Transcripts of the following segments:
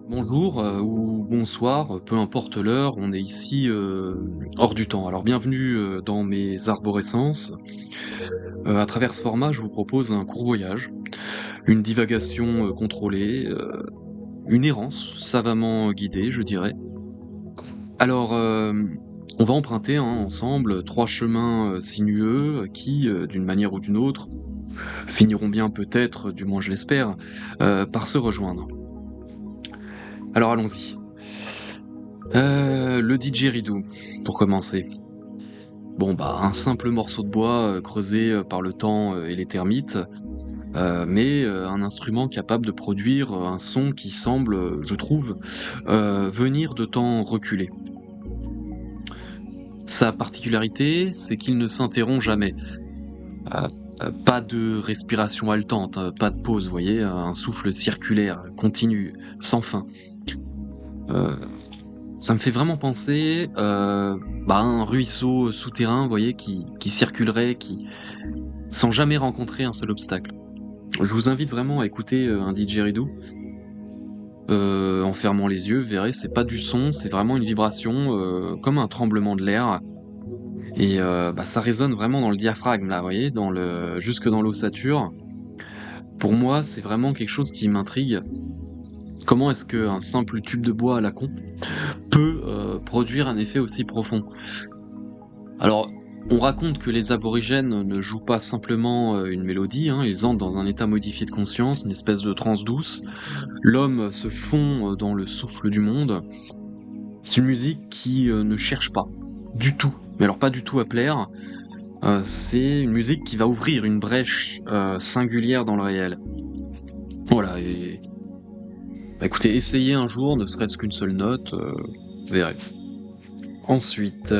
Bonjour ou bonsoir, peu importe l'heure, on est ici hors du temps. Alors bienvenue dans mes arborescences. À travers ce format, je vous propose un court voyage, une divagation contrôlée, une errance savamment guidée, je dirais. Alors, on va emprunter ensemble trois chemins sinueux qui, d'une manière ou d'une autre, finiront bien peut-être, du moins je l'espère, par se rejoindre. Alors allons-y. Le didgeridoo, pour commencer. Bon bah, un simple morceau de bois, creusé, par le temps, et les termites, mais un instrument capable de produire, un son qui semble, je trouve, venir de temps reculés. Sa particularité, c'est qu'il ne s'interrompt jamais. Heu pas de respiration haletante, pas de pause, vous voyez? Un souffle circulaire, continu, sans fin. Heu Ça me fait vraiment penser, à un ruisseau souterrain, vous voyez, qui circulerait, qui sans jamais rencontrer un seul obstacle. Je vous invite vraiment à écouter, un didgeridoo, en fermant les yeux, vous verrez, c'est pas du son, c'est vraiment une vibration, comme un tremblement de l'air et ça résonne vraiment dans le diaphragme là, vous voyez, dans le jusque dans l'ossature. Pour moi, c'est vraiment quelque chose qui m'intrigue. Comment est-ce qu'un simple tube de bois à la con peut, produire un effet aussi profond? Alors, on raconte que les aborigènes ne jouent pas simplement une mélodie, ils entrent dans un état modifié de conscience, une espèce de transe douce. L'homme se fond dans le souffle du monde. C'est une musique qui ne cherche pas, du tout. Mais alors pas du tout à plaire. C'est une musique qui va ouvrir une brèche singulière dans le réel. Voilà, et bah, écoutez, essayez un jour, ne serait-ce qu'une seule note, vous verrez. Ensuite,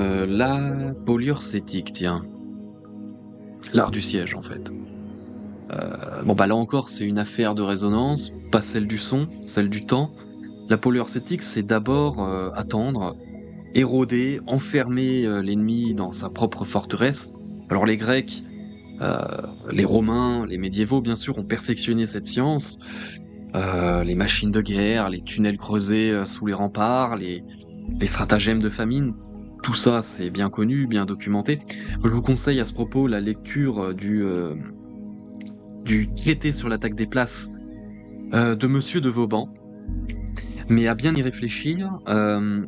la polyurcétique, tiens. L'art du siège, en fait. Bon, bah, là encore, c'est une affaire de résonance, pas celle du son, celle du temps. La polyurcétique, c'est d'abord, attendre, éroder, enfermer, l'ennemi dans sa propre forteresse. Alors les Grecs, heu, les Romains, les médiévaux, bien sûr, ont perfectionné cette science. Les machines de guerre, les tunnels creusés, sous les remparts, les stratagèmes de famine, tout ça, c'est bien connu, bien documenté. Je vous conseille à ce propos la lecture, du traité sur l'attaque des places, de Monsieur de Vauban. Mais à bien y réfléchir, de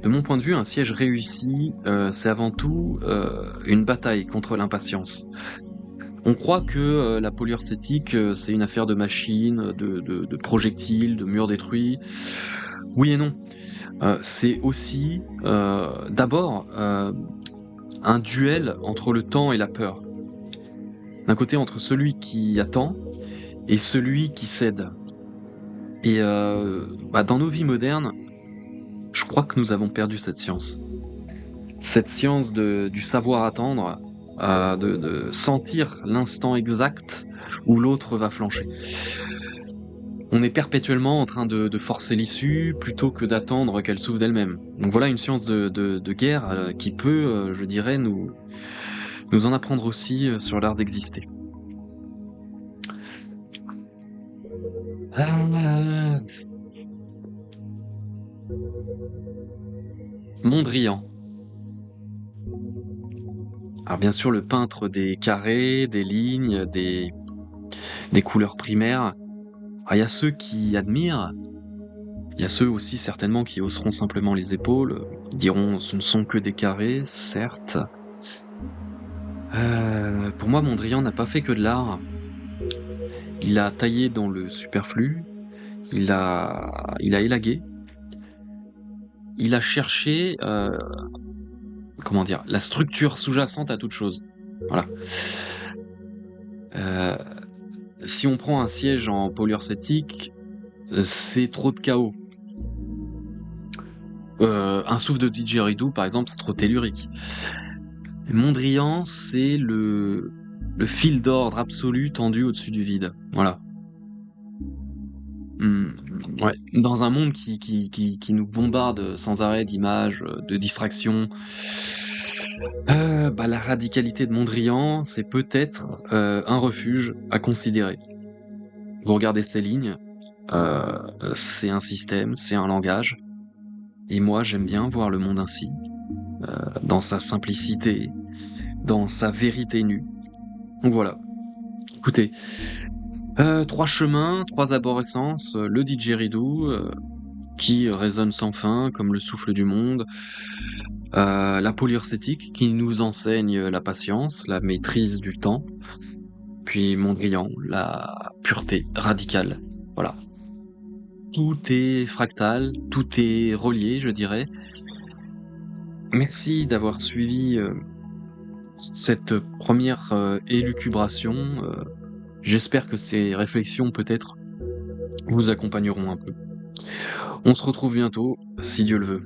mon point de vue, un siège réussi, c'est avant tout, une bataille contre l'impatience. On croit que, la polyurcétique, c'est une affaire de machines, de projectiles, de murs détruits. Oui et non. C'est aussi, d'abord, un duel entre le temps et la peur. D'un côté, entre celui qui attend et celui qui cède. Et dans nos vies modernes, je crois que nous avons perdu cette science. Cette science du savoir attendre, de sentir l'instant exact où l'autre va flancher. On est perpétuellement en train de forcer l'issue plutôt que d'attendre qu'elle s'ouvre d'elle-même. Donc voilà une science de guerre, qui peut, je dirais, nous en apprendre aussi, sur l'art d'exister. Ah, Mondrian. Alors bien sûr, le peintre des carrés, des lignes, des couleurs primaires. Alors il y a ceux qui admirent, il y a ceux aussi certainement qui hausseront simplement les épaules, diront: «Ce ne sont que des carrés», certes. Pour moi, Mondrian n'a pas fait que de l'art. Il a taillé dans le superflu, il a élagué, il a cherché, comment dire? La structure sous-jacente à toute chose. Voilà. Heu, Si on prend un siège en polyurcétique, c'est trop de chaos. Un souffle de didgeridoo, par exemple, c'est trop tellurique. Mondrian, c'est le fil d'ordre absolu tendu au-dessus du vide. Voilà. Ouais. Dans un monde qui nous bombarde sans arrêt d'images, de distractions, Bah, la radicalité de Mondrian, c'est peut-être, un refuge à considérer. Vous regardez ces lignes, heu, c'est un système, c'est un langage et moi j'aime bien voir le monde ainsi, dans sa simplicité, dans sa vérité nue. Donc voilà, écoutez, 3 chemins, 3 arborescences, le didgeridoo, qui résonne sans fin comme le souffle du monde, la polyurcétique qui nous enseigne la patience, la maîtrise du temps, puis Mondrian, la pureté radicale. Voilà. Tout est fractal, tout est relié, je dirais. Merci d'avoir suivi, cette première élucubration, j'espère que ces réflexions peut-être vous accompagneront un peu. On se retrouve bientôt, si Dieu le veut.